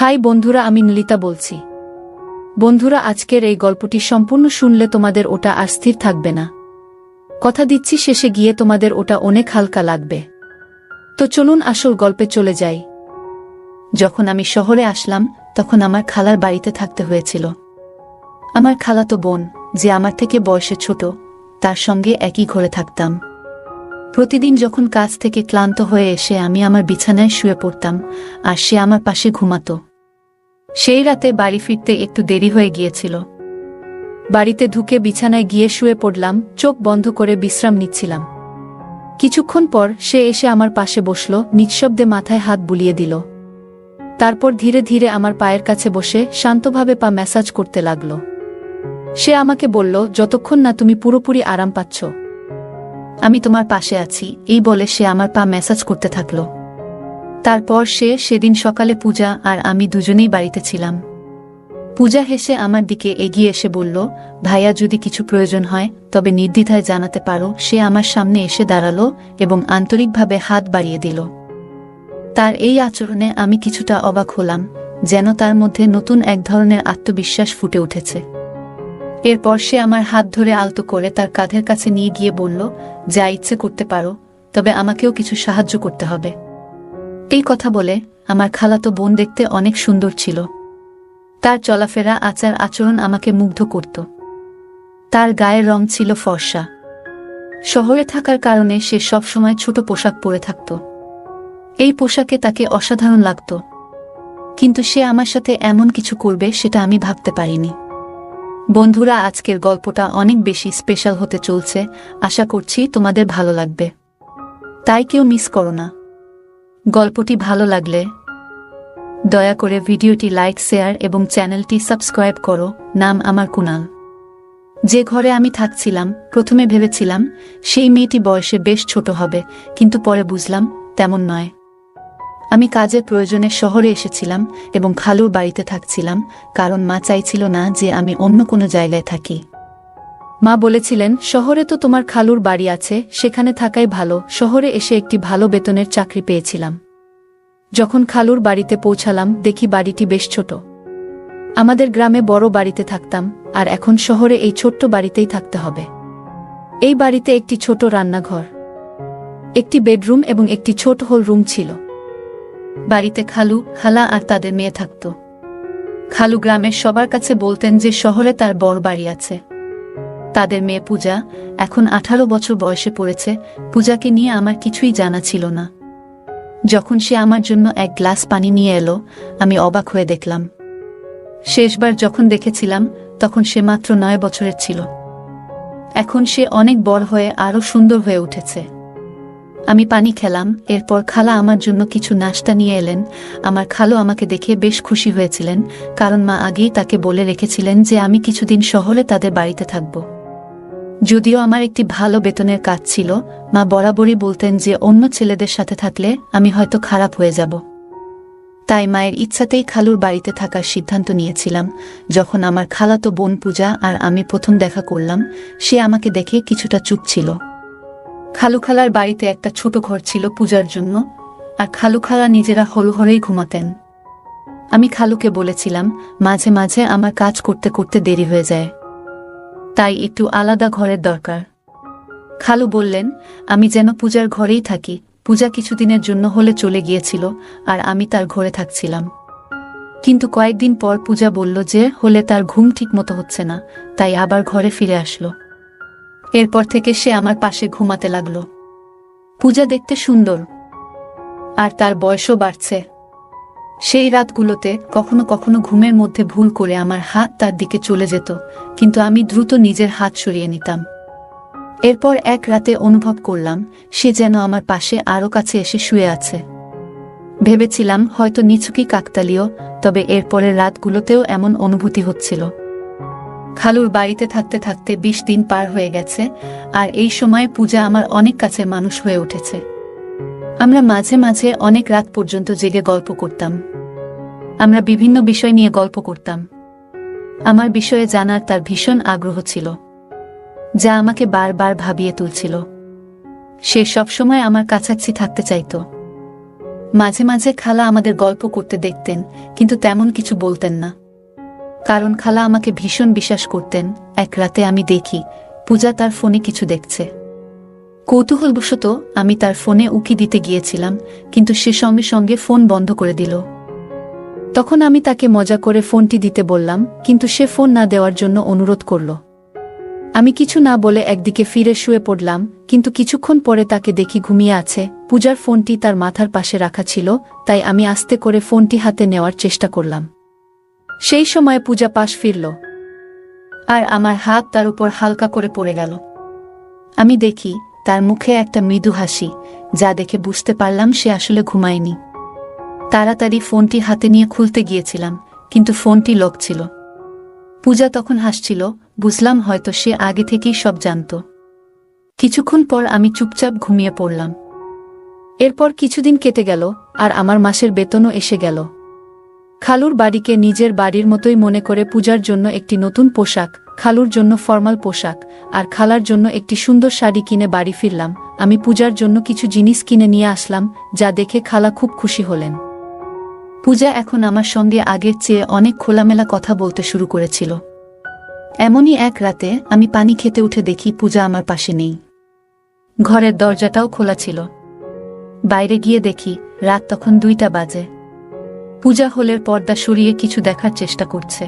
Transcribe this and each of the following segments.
High বন্ধুরা, আমি নলিতা বলছি। বন্ধুরা, আজকের এই গল্পটি সম্পূর্ণ শুনলে তোমাদের ওটা আর স্থির থাকবে না। কথা দিচ্ছি, শেষে গিয়ে তোমাদের ওটা অনেক হালকা লাগবে। তো চলুন আসল গল্পে চলে যাই। যখন আমি শহরে আসলাম তখন আমার খালার বাড়িতে থাকতে হয়েছিল। আমার খালাতো বোন, যে আমার থেকে বয়সে ছোট, তার সঙ্গে একই ঘরে থাকতাম। প্রতিদিন যখন কাজ থেকে ক্লান্ত হয়ে এসে আমি আমার বিছানায় শুয়ে পড়তাম আর সে আমার পাশে ঘুমাতো। সেই রাতে বাড়ি ফিরতে একটু দেরি হয়ে গিয়েছিল। বাড়িতে ঢুকে বিছানায় গিয়ে শুয়ে পড়লাম, চোখ বন্ধ করে বিশ্রাম নিচ্ছিলাম। কিছুক্ষণ পর সে এসে আমার পাশে বসল, নিঃশব্দে মাথায় হাত বুলিয়ে দিল। তারপর ধীরে ধীরে আমার পায়ের কাছে বসে শান্তভাবে পা ম্যাসাজ করতে লাগল। সে আমাকে বলল, যতক্ষণ না তুমি পুরোপুরি আরাম পাচ্ছ আমি তোমার পাশে আছি। এই বলে সে আমার পা ম্যাসাজ করতে থাকল। তারপর সেদিন সকালে পূজা আর আমি দুজনেই বাড়িতে ছিলাম। পূজা হেসে আমার দিকে এগিয়ে এসে বলল, ভাইয়া, যদি কিছু প্রয়োজন হয় তবে নির্দ্বিধায় জানাতে পারো। সে আমার সামনে এসে দাঁড়ালো এবং আন্তরিকভাবে হাত বাড়িয়ে দিল। তার এই আচরণে আমি কিছুটা অবাক হলাম, যেন তার মধ্যে নতুন এক ধরনের আত্মবিশ্বাস ফুটে উঠেছে। এরপর সে আমার হাত ধরে আলতো করে তার কাঁধের কাছে নিয়ে গিয়ে বলল, যা ইচ্ছে করতে পারো, তবে আমাকেও কিছু সাহায্য করতে হবে। এই কথা বলে আমার খালাতো বোন দেখতে অনেক সুন্দর ছিল। তার চলাফেরা, আচার আচরণ আমাকে মুগ্ধ করত। তার গায়ের রং ছিল ফর্সা। শহরে থাকার কারণে সে সবসময় ছোট পোশাক পরে থাকত। এই পোশাকে তাকে অসাধারণ লাগত, কিন্তু সে আমার সাথে এমন কিছু করবে সেটা আমি ভাবতে পারিনি। বন্ধুরা, আজকের গল্পটা অনেক বেশি স্পেশাল হতে চলছে। আশা করছি তোমাদের ভালো লাগবে, তাই কেউ মিস করো না। গল্পটি ভালো লাগলে দয়া করে ভিডিওটি লাইক, শেয়ার এবং চ্যানেলটি সাবস্ক্রাইব করো। নাম আমার কুনাল। যে ঘরে আমি থাকছিলাম, প্রথমে ভেবেছিলাম সেই মেয়েটি বয়সে বেশ ছোট হবে, কিন্তু পরে বুঝলাম তেমন নয়। আমি কাজের প্রয়োজনে শহরে এসেছিলাম এবং খালুর বাড়িতে থাকছিলাম, কারণ মা চাইছিল না যে আমি অন্য কোনো জায়গায় থাকি। মা বলেছিলেন, শহরে তো তোমার খালুর বাড়ি আছে, সেখানে থাকাই ভালো। শহরে এসে একটি ভালো বেতনের চাকরি পেয়েছিলাম। যখন খালুর বাড়িতে পৌঁছালাম দেখি বাড়িটি বেশ ছোট। আমাদের গ্রামে বড় বাড়িতে থাকতাম, আর এখন শহরে এই ছোট্ট বাড়িতেই থাকতে হবে। এই বাড়িতে একটি ছোট রান্নাঘর, একটি বেডরুম এবং একটি ছোট হল রুম ছিল। বাড়িতে খালু, খালা আর তাদের মেয়ে থাকত। খালু গ্রামের সবার কাছে বলতেন যে শহরে তার বড় বাড়ি আছে। তাদের মেয়ে পূজা এখন 18 বছর বয়সে পড়েছে। পূজাকে নিয়ে আমার কিছুই জানা ছিল না। যখন সে আমার জন্য এক গ্লাস পানি নিয়ে এলো, আমি অবাক হয়ে দেখলাম। শেষবার যখন দেখেছিলাম তখন সে মাত্র 9 বছরের ছিল। এখন সে অনেক বড় হয়ে আরো সুন্দর হয়ে উঠেছে। আমি পানি খেলাম, এরপর খালা আমার জন্য কিছু নাশতা নিয়ে এলেন। আমার খালু আমাকে দেখে বেশ খুশি হয়েছিলেন, কারণ মা আগেই তাকে বলে রেখেছিলেন যে আমি কিছুদিন শহরে তাদের বাড়িতে থাকব। যদিও আমার একটি ভালো বেতনের কাজ ছিল, মা বরাবরই বলতেন যে অন্য ছেলেদের সাথে থাকলে আমি হয়তো খারাপ হয়ে যাব। তাই মায়ের ইচ্ছাতেই খালুর বাড়িতে থাকার সিদ্ধান্ত নিয়েছিলাম। যখন আমার খালাতো বোন পূজা আর আমি প্রথম দেখা করলাম, সে আমাকে দেখে কিছুটা চুপ ছিল। খালু খালার বাড়িতে একটা ছোট ঘর ছিল পূজার জন্য, আর খালু খালা নিজেরা হল ঘরেই ঘুমাতেন। আমি খালুকে বলেছিলাম, মাঝে মাঝে আমার কাজ করতে করতে দেরি হয়ে যায়, তাই একটু আলাদা ঘরের দরকার। খালু বললেন আমি যেন পূজার ঘরেই থাকি। পূজা কিছুদিনের জন্য হলে চলে গিয়েছিল আর আমি তার ঘরে থাকছিলাম। কিন্তু কয়েকদিন পর পূজা বলল যে হলে তার ঘুম ঠিক মতো হচ্ছে না, তাই আবার ঘরে ফিরে আসলো। এরপর থেকে সে আমার পাশে ঘুমাতে লাগলো। পূজা দেখতে সুন্দর, আর তার বয়সও বাড়ছে। সেই রাতগুলোতে কখনো কখনো ঘুমের মধ্যে ভুল করে আমার হাত তার দিকে চলে যেত, কিন্তু আমি দ্রুত নিজের হাত সরিয়ে নিতাম। এরপর এক রাতে অনুভব করলাম সে যেন আমার পাশে আরো কাছে এসে শুয়ে আছে। ভেবেছিলাম হয়তো নিছকই কাকতালীয়, তবে এরপরের রাতগুলোতেও এমন অনুভূতি হচ্ছিল। খালুর বাড়িতে থাকতে থাকতে 20 দিন পার হয়ে গেছে, আর এই সময় পূজা আমার অনেক কাছের মানুষ হয়ে উঠেছে। আমরা মাঝে মাঝে অনেক রাত পর্যন্ত জেগে গল্প করতাম। আমরা বিভিন্ন বিষয় নিয়ে গল্প করতাম। আমার বিষয়ে জানার তার ভীষণ আগ্রহ ছিল, যা আমাকে বারবার ভাবিয়ে তুলছিল। সে সবসময় আমার কাছাকাছি থাকতে চাইত। মাঝে মাঝে খালা আমাদের গল্প করতে দেখতেন, কিন্তু তেমন কিছু বলতেন না। কারণ খালা আমাকে ভীষণ বিশ্বাস করতেন। এক রাতে আমি দেখি পূজা তার ফোনে কিছু দেখছে। কৌতূহলবশত আমি তার ফোনে উকি দিতে গিয়েছিলাম, কিন্তু সে সঙ্গে সঙ্গে ফোন বন্ধ করে দিল। তখন আমি তাকে মজা করে ফোনটি দিতে বললাম, কিন্তু সে ফোন না দেওয়ার জন্য অনুরোধ করল। আমি কিছু না বলে একদিকে ফিরে শুয়ে পড়লাম, কিন্তু কিছুক্ষণ পরে তাকে দেখি ঘুমিয়ে আছে। পূজার ফোনটি তার মাথার পাশে রাখা ছিল, তাই আমি আস্তে করে ফোনটি হাতে নেওয়ার চেষ্টা করলাম। সেই সময় পূজা পাশ ফিরল, আর আমার হাত তার উপর হালকা করে পড়ে গেল। আমি দেখি তার মুখে একটা মৃদু হাসি, যা দেখে বুঝতে পারলাম সে আসলে ঘুমায়নি। তাড়াতাড়ি ফোনটি হাতে নিয়ে খুলতে গিয়েছিলাম, কিন্তু ফোনটি লক ছিল। পূজা তখন হাসছিল, বুঝলাম হয়তো সে আগে থেকেই সব জানত। কিছুক্ষণ পর আমি চুপচাপ ঘুমিয়ে পড়লাম। এরপর কিছুদিন কেটে গেল, আর আমার মাসের বেতনও এসে গেল। খালুর বাড়িকে নিজের বাড়ির মতোই মনে করে পূজার জন্য একটি নতুন পোশাক, খালুর জন্য ফর্মাল পোশাক, আর খালার জন্য একটি সুন্দর শাড়ি কিনে বাড়ি ফিরলাম। আমি পূজার জন্য কিছু জিনিস কিনে নিয়ে আসলাম, যা দেখে খালা খুব খুশি হলেন। পূজা এখন আমার সঙ্গে আগের চেয়ে অনেক খোলামেলা কথা বলতে শুরু করেছিল। এমনই এক রাতে আমি পানি খেতে উঠে দেখি পূজা আমার পাশে নেই। ঘরের দরজাটাও খোলা ছিল। বাইরে গিয়ে দেখি রাত তখন 2টা বাজে। পূজা হলের পর্দা সরিয়ে কিছু দেখার চেষ্টা করছে।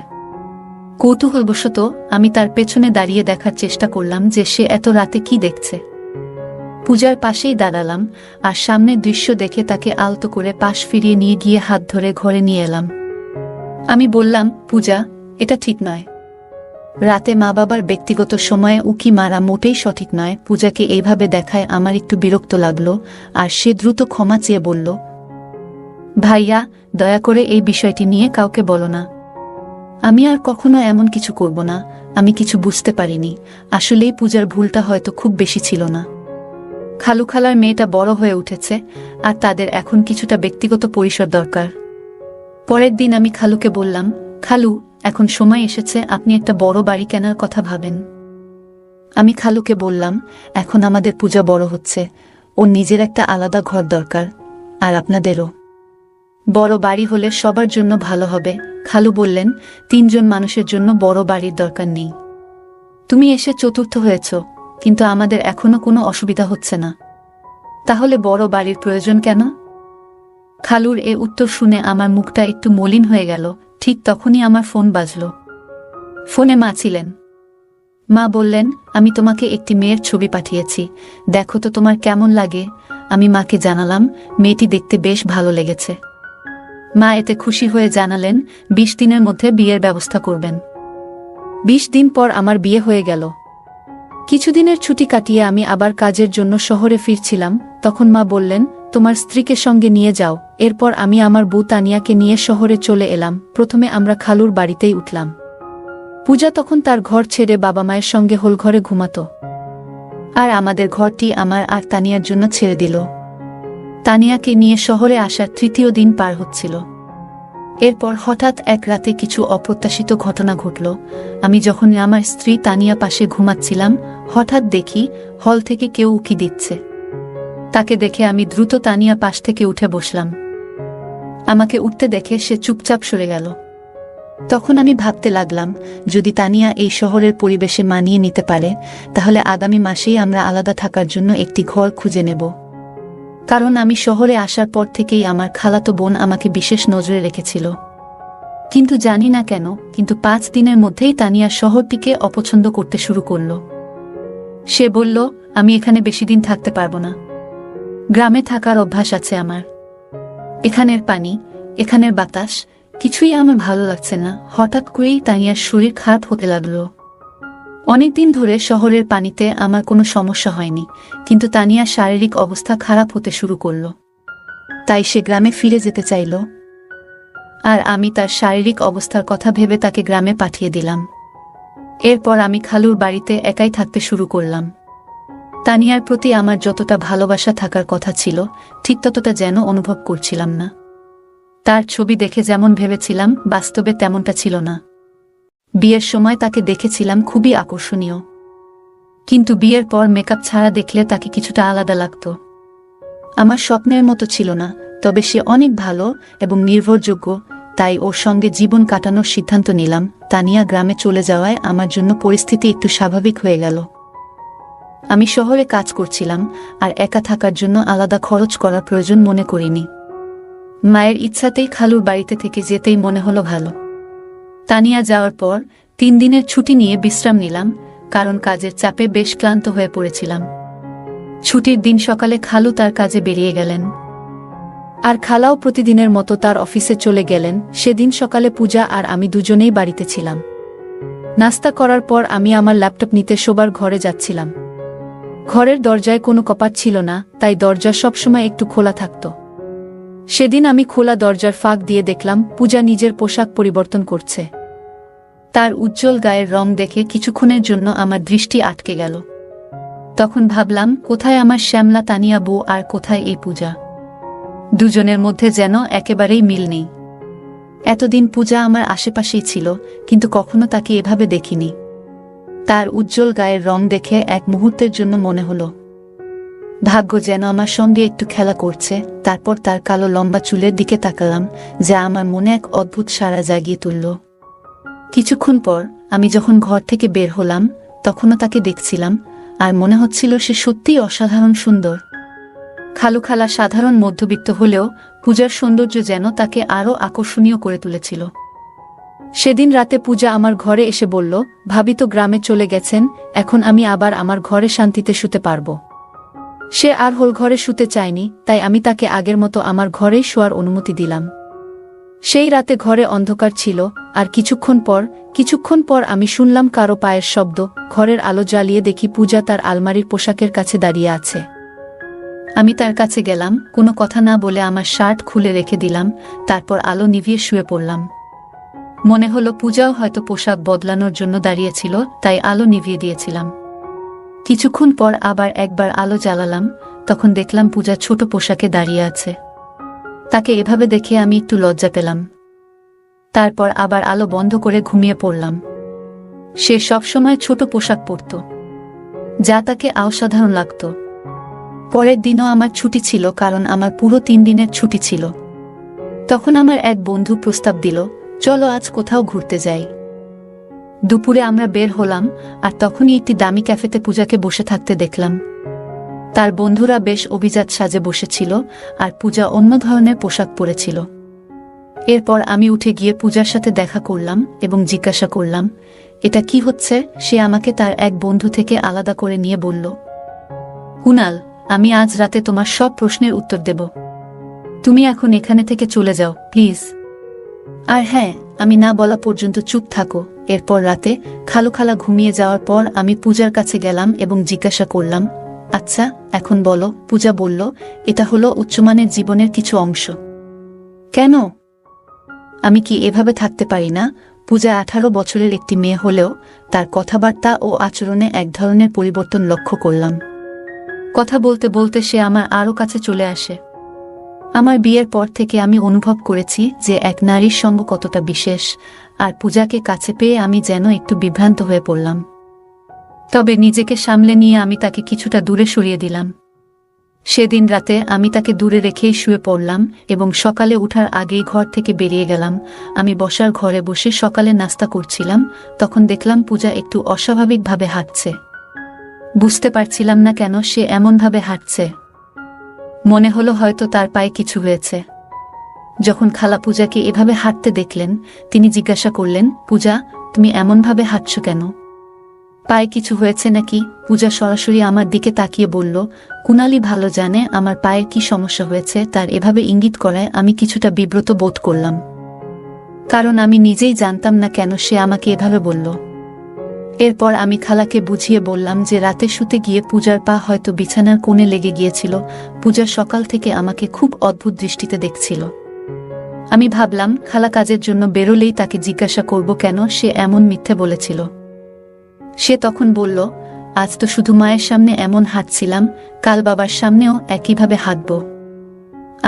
কৌতূহলবশত আমি তার পেছনে দাঁড়িয়ে দেখার চেষ্টা করলাম যে সে এত রাতে কি দেখছে। পূজার পাশেই দাঁড়ালাম, আর সামনের দৃশ্য দেখে তাকে আলতো করে পাশ ফিরিয়ে নিয়ে গিয়ে হাত ধরে ঘরে নিয়ে এলাম। আমি বললাম, পূজা, এটা ঠিক নয়। রাতে মা বাবার ব্যক্তিগত সময়ে উকি মারা মোটেই সঠিক নয়। পূজাকে এইভাবে দেখায় আমার একটু বিরক্ত লাগলো, আর সে দ্রুত ক্ষমা চেয়ে বলল, ভাইয়া, দয়া করে এই বিষয়টি নিয়ে কাউকে বলো না। আমি আর কখনো এমন কিছু করব না। আমি কিছু বুঝতে পারিনি। আসলেই পূজার ভুলটা হয়তো খুব বেশি ছিল না। খালু খালার মেয়েটা বড় হয়ে উঠেছে, আর তাদের এখন কিছুটা ব্যক্তিগত পরিসর দরকার। পরের দিন আমি খালুকে বললাম, খালু, এখন সময় এসেছে আপনি একটা বড় বাড়ি কেনার কথা ভাবেন। আমি খালুকে বললাম, এখন আমাদের পূজা বড় হচ্ছে, ওর নিজের একটা আলাদা ঘর দরকার, আর আপনাদেরও। বড় বাড়ি হলে সবার জন্য ভালো হবে। খালু বললেন, 3জন মানুষের জন্য বড় বাড়ির দরকার নেই। তুমি এসে চতুর্থ হয়েছ, কিন্তু আমাদের এখনো কোনো অসুবিধা হচ্ছে না। তাহলে বড় বাড়ির প্রয়োজন কেন? খালুর এ উত্তর শুনে আমার মুখটা একটু মলিন হয়ে গেল। ঠিক তখনই আমার ফোন বাজল। ফোনে মা ছিলেন। মা বললেন, আমি তোমাকে একটি মেয়ের ছবি পাঠিয়েছি, দেখো তো তোমার কেমন লাগে। আমি মাকে জানালাম, মেয়েটি দেখতে বেশ ভালো লেগেছে। মা এতে খুশি হয়ে জানালেন 20 দিনের মধ্যে বিয়ের ব্যবস্থা করবেন। 20 দিন পর আমার বিয়ে হয়ে গেল। কিছুদিনের ছুটি কাটিয়ে আমি আবার কাজের জন্য শহরে ফিরছিলাম। তখন মা বললেন, তোমার স্ত্রীকে সঙ্গে নিয়ে যাও। এরপর আমি আমার বউ তানিয়াকে নিয়ে শহরে চলে এলাম। প্রথমে আমরা খালুর বাড়িতেই উঠলাম। পূজা তখন তার ঘর ছেড়ে বাবা মায়ের সঙ্গে হোলঘরে ঘুমাতো, আর আমাদের ঘরটি আমার আর তানিয়ার জন্য ছেড়ে দিল। তানিয়াকে নিয়ে শহরে আসার 3য় দিন পার হচ্ছিল। এরপর হঠাৎ এক রাতে কিছু অপ্রত্যাশিত ঘটনা ঘটল। আমি যখন আমার স্ত্রী তানিয়া পাশে ঘুমাচ্ছিলাম, হঠাৎ দেখি হল থেকে কেউ উকি দিচ্ছে। তাকে দেখে আমি দ্রুত তানিয়া পাশ থেকে উঠে বসলাম। আমাকে উঠতে দেখে সে চুপচাপ সরে গেল। তখন আমি ভাবতে লাগলাম, যদি তানিয়া এই শহরের পরিবেশে মানিয়ে নিতে পারে, তাহলে আগামী মাসেই আমরা আলাদা থাকার জন্য একটি ঘর খুঁজে নেব। কারণ আমি শহরে আসার পর থেকেই আমার খালাতো বোন আমাকে বিশেষ নজরে রেখেছিল। কিন্তু জানি না কেন, কিন্তু 5 দিনের মধ্যেই তানিয়া শহরটিকে অপছন্দ করতে শুরু করল। সে বলল, আমি এখানে বেশি দিন থাকতে পারবো না। গ্রামে থাকার অভ্যাস আছে আমার। এখানের পানি, এখানের বাতাস, কিছুই আমার ভালো লাগছে না। হঠাৎ করেই তানিয়ার শরীর খারাপ হতে লাগলো। অনেকদিন ধরে শহরের পানিতে আমার কোনো সমস্যা হয়নি, কিন্তু তানিয়ার শারীরিক অবস্থা খারাপ হতে শুরু করল। তাই সে গ্রামে ফিরে যেতে চাইল, আর আমি তার শারীরিক অবস্থার কথা ভেবে তাকে গ্রামে পাঠিয়ে দিলাম। এরপর আমি খালুর বাড়িতে একাই থাকতে শুরু করলাম। তানিয়ার প্রতি আমার যতটা ভালোবাসা থাকার কথা ছিল, ঠিক ততটা যেন অনুভব করছিলাম না। তার ছবি দেখে যেমন ভেবেছিলাম, বাস্তবে তেমনটা ছিল না। বিয়ের সময় তাকে দেখেছিলাম খুবই আকর্ষণীয়, কিন্তু বিয়ের পর মেকআপ ছাড়া দেখলে তাকে কিছুটা আলাদা লাগত। আমার স্বপ্নের মতো ছিল না, তবে সে অনেক ভালো এবং নির্ভরযোগ্য, তাই ওর সঙ্গে জীবন কাটানোর সিদ্ধান্ত নিলাম। তানিয়া গ্রামে চলে যাওয়ায় আমার জন্য পরিস্থিতি একটু স্বাভাবিক হয়ে গেল। আমি শহরে কাজ করছিলাম আর একা থাকার জন্য আলাদা খরচ করার প্রয়োজন মনে করিনি। মায়ের ইচ্ছাতেই খালুর বাড়িতে থেকে যেতেই মনে হলো ভালো। তানিয়া যাওয়ার পর 3 দিনের ছুটি নিয়ে বিশ্রাম নিলাম, কারণ কাজের চাপে বেশ ক্লান্ত হয়ে পড়েছিলাম। ছুটির দিন সকালে খালু তার কাজে বেরিয়ে গেলেন, আর খালাও প্রতিদিনের মতো তার অফিসে চলে গেলেন। সেদিন সকালে পূজা আর আমি দুজনেই বাড়িতে ছিলাম। নাস্তা করার পর আমি আমার ল্যাপটপ নিতে শোবার ঘরে যাচ্ছিলাম। ঘরের দরজায় কোনো কপাট ছিল না, তাই দরজা সবসময় একটু খোলা থাকত। সেদিন আমি খোলা দরজার ফাঁক দিয়ে দেখলাম পূজা নিজের পোশাক পরিবর্তন করছে। তার উজ্জ্বল গায়ের রং দেখে কিছুক্ষণের জন্য আমার দৃষ্টি আটকে গেল। তখন ভাবলাম, কোথায় আমার শ্যামলা তানিয়া বউ আর কোথায় এই পূজা? দুজনের মধ্যে যেন একেবারেই মিল নেই। এতদিন পূজা আমার আশেপাশেই ছিল, কিন্তু কখনো তাকে এভাবে দেখিনি। তার উজ্জ্বল গায়ের রং দেখে এক মুহূর্তের জন্য মনে হলো ভাগ্য যেন আমার সঙ্গে একটু খেলা করছে। তারপর তার কালো লম্বা চুলের দিকে তাকালাম, যা আমার মনে এক অদ্ভুত সাড়া জাগিয়ে তুলল। কিছুক্ষণ পর আমি যখন ঘর থেকে বের হলাম, তখনও তাকে দেখছিলাম, আর মনে হচ্ছিল সে সত্যিই অসাধারণ সুন্দর। খালা সাধারণ মধ্যবিত্ত হলেও পূজার সৌন্দর্য যেন তাকে আরও আকর্ষণীয় করে তুলেছিল। সেদিন রাতে পূজা আমার ঘরে এসে বলল, ভাবি তো গ্রামে চলে গেছেন, এখন আমি আবার আমার ঘরে শান্তিতে শুতে পারব। সে আর হোল ঘরে শুতে চায়নি, তাই আমি তাকে আগের মতো আমার ঘরেই শোয়ার অনুমতি দিলাম। সেই রাতে ঘরে অন্ধকার ছিল, আর কিছুক্ষণ পর আমি শুনলাম কারো পায়ের শব্দ। ঘরের আলো জ্বালিয়ে দেখি পূজা তার আলমারির পোশাকের কাছে দাঁড়িয়ে আছে। আমি তার কাছে গেলাম, কোনো কথা না বলে আমার শার্ট খুলে রেখে দিলাম, তারপর আলো নিভিয়ে শুয়ে পড়লাম। মনে হলো পূজাও হয়তো পোশাক বদলানোর জন্য দাঁড়িয়েছিল, তাই আলো নিভিয়ে দিয়েছিলাম। কিছুক্ষণ পর আবার একবার আলো জ্বালালাম, তখন দেখলাম পূজা ছোট পোশাকে দাঁড়িয়ে আছে। তাকে এভাবে দেখে আমি একটু লজ্জা পেলাম। তারপর আবার আলো বন্ধ করে ঘুমিয়ে পড়লাম। সে সবসময় ছোট পোশাক পরত, যা তাকে অসাধারণ লাগত। পরের দিনও আমার ছুটি ছিল, কারণ আমার পুরো 3 দিনের ছুটি ছিল। তখন আমার এক বন্ধু প্রস্তাব দিল, চলো আজ কোথাও ঘুরতে যাই। দুপুরে আমরা বের হলাম, আর তখনই একটি দামি ক্যাফেতে পূজাকে বসে থাকতে দেখলাম। তার বন্ধুরা বেশ অভিজাত সাজে বসেছিল, আর পূজা অন্য ধরনের পোশাক পরেছিল। এরপর আমি উঠে গিয়ে পূজার সাথে দেখা করলাম এবং জিজ্ঞাসা করলাম, এটা কি হচ্ছে? সে আমাকে তার এক বন্ধু থেকে আলাদা করে নিয়ে বলল, কুনাল, আমি আজ রাতে তোমার সব প্রশ্নের উত্তর দেব। তুমি এখন এখানে থেকে চলে যাও প্লিজ। আর হ্যাঁ, আমি না বলা পর্যন্ত চুপ থাকো। এরপর রাতে খালা ঘুমিয়ে যাওয়ার পর আমি পূজার কাছে গেলাম এবং জিজ্ঞাসা করলাম, আচ্ছা এখন বলো। পূজা বলল, এটা হলো উচ্চমানের জীবনের কিছু অংশ। কেন? আমি কি এভাবে থাকতে পারি না? পূজা 18 বছরের একটি মেয়ে হলেও তার কথাবার্তা ও আচরণে এক ধরনের পরিবর্তন লক্ষ্য করলাম। কথা বলতে বলতে সে আমার আরও কাছে চলে আসে। আমার বিয়ের পর থেকে আমি অনুভব করেছি যে এক নারীর সঙ্গ কতটা বিশেষ, আর পূজাকে কাছে পেয়ে আমি যেন একটু বিভ্রান্ত হয়ে পড়লাম। তবে নিজেকে সামলে নিয়ে আমি তাকে কিছুটা দূরে সরিয়ে দিলাম। সেদিন রাতে আমি তাকে দূরে রেখেই শুয়ে পড়লাম এবং সকালে উঠার আগেই ঘর থেকে বেরিয়ে গেলাম। আমি বসার ঘরে বসে সকালে নাস্তা করছিলাম, তখন দেখলাম পূজা একটু অস্বাভাবিকভাবে হাঁটছে। বুঝতে পারছিলাম না কেন সে এমনভাবে হাঁটছে। মনে হলো হয়তো তার পায়ে কিছু হয়েছে। যখন খালা পূজাকে এভাবে হাঁটতে দেখলেন, তিনি জিজ্ঞাসা করলেন, পূজা, তুমি এমনভাবে হাঁটছো কেন? পায়ে কিছু হয়েছে নাকি? পূজা সরাসরি আমার দিকে তাকিয়ে বলল, কুনালি ভালো জানে আমার পায়ের কি সমস্যা হয়েছে। তার এভাবে ইঙ্গিত করায় আমি কিছুটা বিব্রত বোধ করলাম, কারণ আমি নিজেই জানতাম না কেন সে আমাকে এভাবে বলল। এরপর আমি খালাকে বুঝিয়ে বললাম যে রাতে শুতে গিয়ে পূজার পা হয়তো বিছানার কোণে লেগে গিয়েছিল। পূজা সকাল থেকে আমাকে খুব অদ্ভুত দৃষ্টিতে দেখছিল। আমি ভাবলাম খালা কাজের জন্য বেরোলেই তাকে জিজ্ঞাসা করব কেন সে এমন মিথ্যে বলেছিল। সে তখন বলল, আজ তো শুধু মায়ের সামনে এমন হাঁটছিলাম, কাল বাবার সামনেও একইভাবে হাঁটব।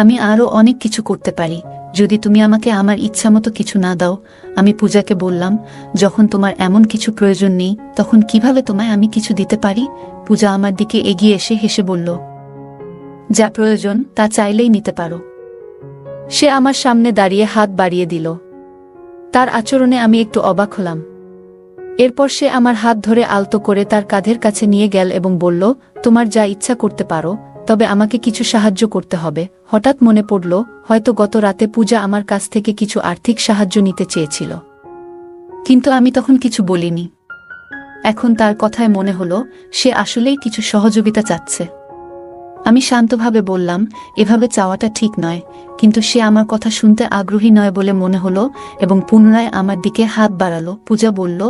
আমি আরও অনেক কিছু করতে পারি, যদি তুমি আমাকে আমার ইচ্ছামতো কিছু না দাও। আমি পূজাকে বললাম, যখন তোমার এমন কিছু প্রয়োজন নেই, তখন কিভাবে তোমায় আমি কিছু দিতে পারি? পূজা আমার দিকে এগিয়ে এসে হেসে বলল, যা প্রয়োজন তা চাইলেই নিতে পারো। সে আমার সামনে দাঁড়িয়ে হাত বাড়িয়ে দিল। তার আচরণে আমি একটু অবাক হলাম। এরপর সে আমার হাত ধরে আলতো করে তার কাঁধের কাছে নিয়ে গেল এবং বলল, তোমার যা ইচ্ছা করতে পারো, তবে আমাকে কিছু সাহায্য করতে হবে। হঠাৎ মনে পড়ল, হয়তো গত রাতে পূজা আমার কাছ থেকে কিছু আর্থিক সাহায্য নিতে চেয়েছিল, কিন্তু আমি তখন কিছু বলিনি। এখন তার কথায় মনে হলো সে আসলেই কিছু সহযোগিতা চাচ্ছে। আমি শান্তভাবে বললাম, এভাবে চাওয়াটা ঠিক নয়, কিন্তু সে আমার কথা শুনতে আগ্রহী নয় বলে মনে হলো এবং পুনরায় আমার দিকে হাত বাড়ালো। পূজা বলল,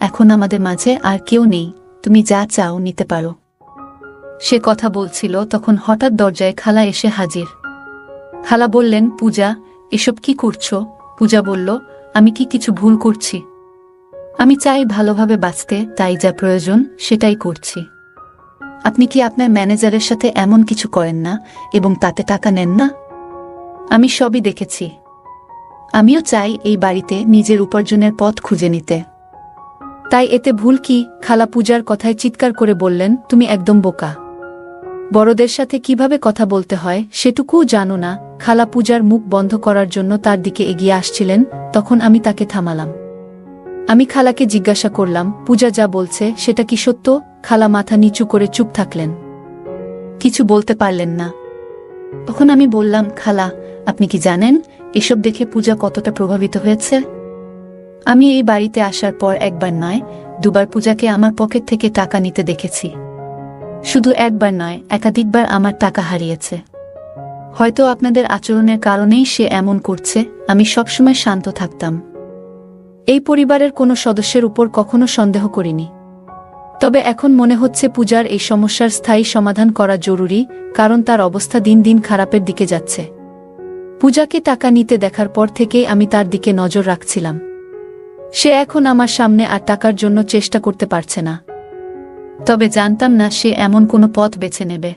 এখন আমাদের মাঝে আর কেউ নেই, তুমি যা চাও নিতে পারো। সে কথা বলছিল তখন হঠাৎ দরজায় খালা এসে হাজির। খালা বললেন, পূজা, এসব কি করছো? পূজা বলল, আমি কি কিছু ভুল করছি? আমি চাই ভালোভাবে বাঁচতে, তাই যা প্রয়োজন সেটাই করছি। আপনি কি আপনার ম্যানেজারের সাথে এমন কিছু করেন না এবং তাতে টাকা নেন না? আমি সবই দেখেছি। আমিও চাই এই বাড়িতে নিজের উপার্জনের পথ খুঁজে নিতে। তাই এতে ভুল কি? খালা পূজার কথায় চিৎকার করে বললেন, তুমি একদম বোকা। বড়দের সাথে কিভাবে কথা বলতে হয় সেটুকুও জানো না। খালা পূজার মুখ বন্ধ করার জন্য তার দিকে এগিয়ে আসছিলেন, তখন আমি তাকে থামালাম। আমি খালাকে জিজ্ঞাসা করলাম, পূজা যা বলছে সেটা কি সত্য? খালা মাথা নিচু করে চুপ থাকলেন, কিছু বলতে পারলেন না। তখন আমি বললাম, খালা, আপনি কি জানেন এসব দেখে পূজা কতটা প্রভাবিত হয়েছে? আমি এই বাড়িতে আসার পর একবার নয়, দুবার পূজাকে আমার পকেট থেকে টাকা নিতে দেখেছি। শুধু একবার নয়, একাধিকবার আমার টাকা হারিয়েছে। হয়তো আপনাদের আচরণের কারণেই সে এমন করছে। আমি সবসময় শান্ত থাকতাম, এই পরিবারের কোনো সদস্যের উপর কখনো সন্দেহ করিনি। তবে এখন মনে হচ্ছে পূজার এই সমস্যার স্থায়ী সমাধান করা জরুরি, কারণ তার অবস্থা দিন দিন খারাপের দিকে যাচ্ছে। পূজাকে টাকা নিতে দেখার পর থেকেই আমি তার দিকে নজর রাখছিলাম। সে এখন আমার সামনে আর টাকার জন্য চেষ্টা করতে পারছে না। তবে জানতাম না সে এমন কোনো পথ বেছে নেবে।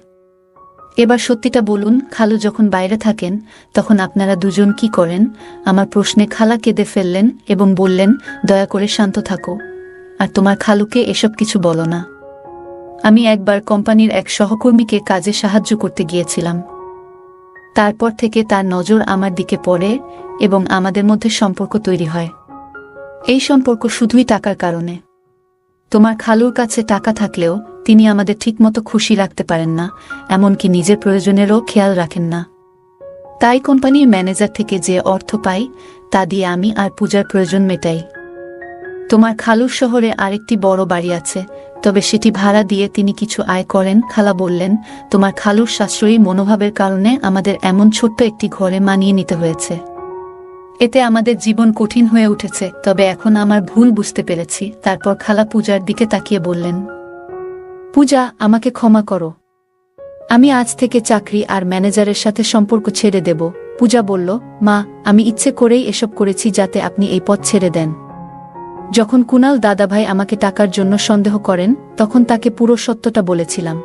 এবার সত্যিটা বলুন, খালু যখন বাইরে থাকেন তখন আপনারা দুজন কি করেন? আমার প্রশ্নে খালা কেঁদে ফেললেন এবং বললেন, দয়া করে শান্ত থাকো, আর তোমার খালুকে এসব কিছু বলো না। আমি একবার কোম্পানির এক সহকর্মীকে কাজে সাহায্য করতে গিয়েছিলাম। তারপর থেকে তার নজর আমার দিকে পড়ে এবং আমাদের মধ্যে সম্পর্ক তৈরি হয়। এই সম্পর্ক শুধুই টাকার কারণে। তোমার খালুর কাছে টাকা থাকলেও তিনি আমাদের ঠিকমতো খুশি রাখতে পারেন না, এমনকি নিজের প্রয়োজনেরও খেয়াল রাখেন না। তাই কোম্পানির ম্যানেজার থেকে যে অর্থ পাই তা দিয়ে আমি আর পূজার প্রয়োজন মেটাই। তোমার খালুর শহরে আরেকটি বড় বাড়ি আছে, তবে সেটি ভাড়া দিয়ে তিনি কিছু আয় করেন। খালা বললেন, তোমার খালুর সাশ্রয়ী মনোভাবের কারণে আমাদের এমন ছোট্ট একটি ঘরে মানিয়ে নিতে হয়েছে। এতে আমাদের জীবন কঠিন হয়ে উঠেছে, তবে এখন আমার ভুল বুঝতে পেরেছি। তারপর খালা পূজার দিকে তাকিয়ে বললেন, পূজা, আমাকে ক্ষমা করো। আমি আজ থেকে চাকরি আর ম্যানেজারের সাথে সম্পর্ক ছেড়ে দেব। পূজা বলল, মা, আমি ইচ্ছে করেই এসব করেছি যাতে আপনি এই পথ ছেড়ে দেন। যখন কুনাল দাদাভাই আমাকে টাকার জন্য সন্দেহ করেন তখন তাকে পুরো সত্যটা বলেছিলাম।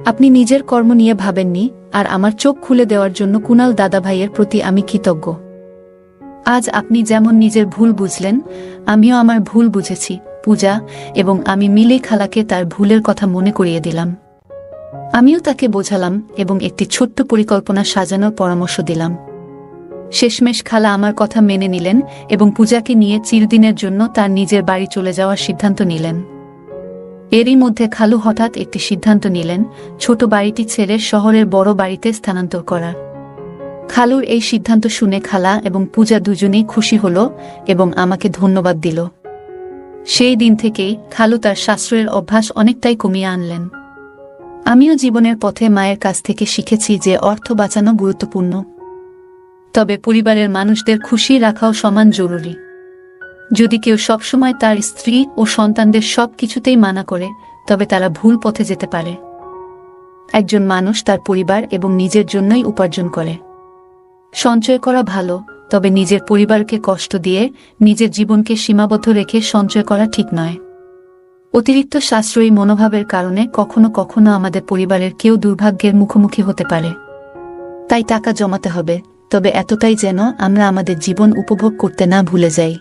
আপনি নিজের কর্ম নিয়ে ভাবেননি, আর আমার চোখ খুলে দেওয়ার জন্য কুনাল দাদাভাইয়ের প্রতি আমি কৃতজ্ঞ। আজ আপনি যেমন নিজের ভুল বুঝলেন, আমিও আমার ভুল বুঝেছি পূজা, এবং আমি মিলেই খালাকে তার ভুলের কথা মনে করিয়ে দিলাম। আমিও তাকে বোঝালাম এবং একটি ছোট্ট পরিকল্পনা সাজানোর পরামর্শ দিলাম। শেষমেশ খালা আমার কথা মেনে নিলেন এবং পূজাকে নিয়ে চিরদিনের জন্য তার নিজের বাড়ি চলে যাওয়ার সিদ্ধান্ত নিলেন। এরই মধ্যে খালু হঠাৎ একটি সিদ্ধান্ত নিলেন, ছোট বাড়িটি ছেড়ে শহরের বড় বাড়িতে স্থানান্তর করার। খালুর এই সিদ্ধান্ত শুনে খালা এবং পূজা দুজনেই খুশি হল এবং আমাকে ধন্যবাদ দিল। সেই দিন থেকেই খালু তার সাশ্রয়ের অভ্যাস অনেকটাই কমিয়ে আনলেন। আমিও জীবনের পথে মায়ের কাছ থেকে শিখেছি যে অর্থ বাঁচানো গুরুত্বপূর্ণ, তবে পরিবারের মানুষদের খুশি রাখাও সমান জরুরি। যদি কেউ সবসময় তার স্ত্রী ও সন্তানদের সব কিছুতেই মানা করে, তবে তারা ভুল পথে যেতে পারে। একজন মানুষ তার পরিবার এবং নিজের জন্যই উপার্জন করে। সঞ্চয় করা ভালো, তবে নিজের পরিবারকে কষ্ট দিয়ে নিজের জীবনকে সীমাবদ্ধ রেখে সঞ্চয় করা ঠিক নয়। অতিরিক্ত সাশ্রয়ী মনোভাবের কারণে কখনো কখনো আমাদের পরিবারের কেউ দুর্ভাগ্যের মুখোমুখি হতে পারে। তাই টাকা জমাতে হবে, তবে এতটাই যেন আমরা আমাদের জীবন উপভোগ করতে না ভুলে যাই।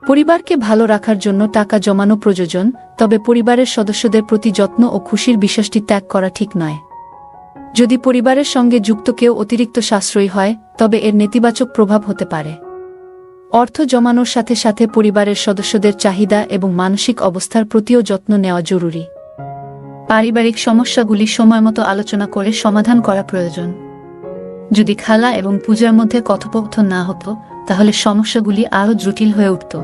পরিবারকে ভালো রাখার জন্য টাকা জমানো প্রয়োজন, তবে পরিবারের সদস্যদের প্রতি যত্ন ও খুশির বিশ্বাসটি ত্যাগ করা ঠিক নয়। যদি পরিবারের সঙ্গে যুক্ত কেউ অতিরিক্ত সাশ্রয়ী হয় তবে এর নেতিবাচক প্রভাব হতে পারে। অর্থ জমানোর সাথে সাথে পরিবারের সদস্যদের চাহিদা এবং মানসিক অবস্থার প্রতিও যত্ন নেওয়া জরুরি। পারিবারিক সমস্যাগুলি সময়মতো আলোচনা করে সমাধান করা প্রয়োজন। যদি খালা এবং পূজার মধ্যে কথোপকথন না হতো তাহলে সমস্যাগুলি আরও জটিল হয়ে উঠত।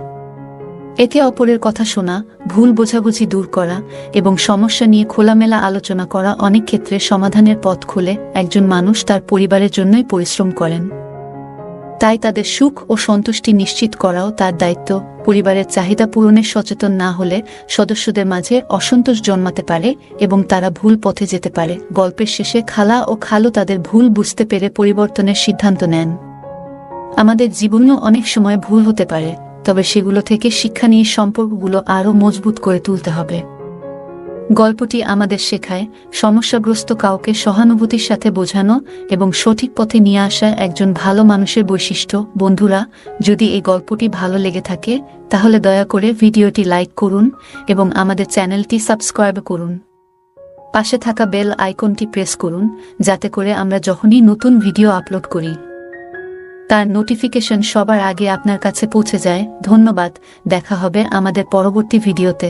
একে অপরের কথা শোনা, ভুল বোঝাবুঝি দূর করা এবং সমস্যা নিয়ে খোলামেলা আলোচনা করা অনেক ক্ষেত্রে সমাধানের পথ খুলে। একজন মানুষ তার পরিবারের জন্যই পরিশ্রম করেন, তাই তাদের সুখ ও সন্তুষ্টি নিশ্চিত করাও তার দায়িত্ব। পরিবারের চাহিদা পূরণে সচেতন না হলে সদস্যদের মাঝে অসন্তোষ জন্মাতে পারে এবং তারা ভুল পথে যেতে পারে। গল্পের শেষে খালা ও খালু তাদের ভুল বুঝতে পেরে পরিবর্তনের সিদ্ধান্ত নেন। আমাদের জীবনেও অনেক সময় ভুল হতে পারে, তবে সেগুলো থেকে শিক্ষা নিয়ে সম্পর্কগুলো আরও মজবুত করে তুলতে হবে। গল্পটি আমাদের শেখায় সমস্যাগ্রস্ত কাউকে সহানুভূতির সাথে বোঝানো এবং সঠিক পথে নিয়ে আসা একজন ভালো মানুষের বৈশিষ্ট্য। বন্ধুরা, যদি এই গল্পটি ভালো লেগে থাকে তাহলে দয়া করে ভিডিওটি লাইক করুন এবং আমাদের চ্যানেলটি সাবস্ক্রাইব করুন। পাশে থাকা বেল আইকনটি প্রেস করুন যাতে করে আমরা যখনই নতুন ভিডিও আপলোড করি তার নোটিফিকেশন সবার আগে আপনার কাছে পৌঁছে যায়। ধন্যবাদ, দেখা হবে আমাদের পরবর্তী ভিডিওতে।